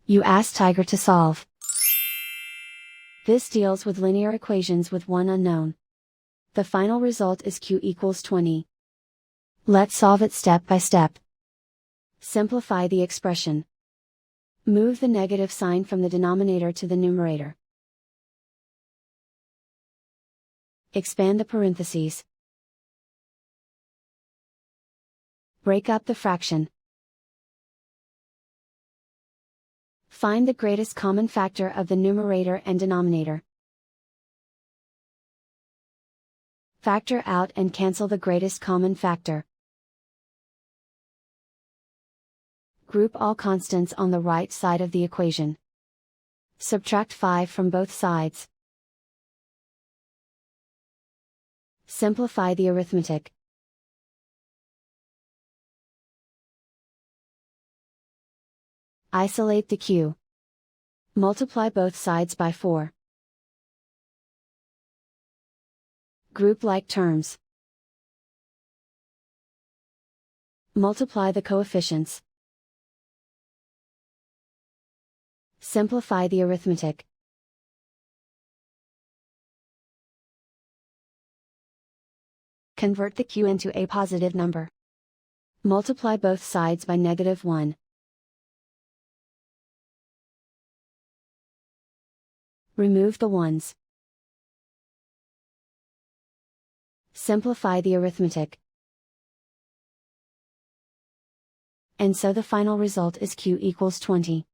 You ask Tiger to solve. This deals with linear equations with one unknown. The final result is q equals 20. Let's solve it step by step. Simplify the expression. Move the negative sign from the denominator to the numerator. Expand the parentheses. Break up the fraction. Find the greatest common factor of the numerator and denominator. Factor out and cancel the greatest common factor. Group all constants on the right side of the equation. Subtract 5 from both sides. Simplify the arithmetic. Isolate the q. Multiply both sides by 4. Group like terms. Multiply the coefficients. Simplify the arithmetic. Convert the q into a positive number. Multiply both sides by -1. Remove the ones. Simplify the arithmetic. And so the final result is q equals 20.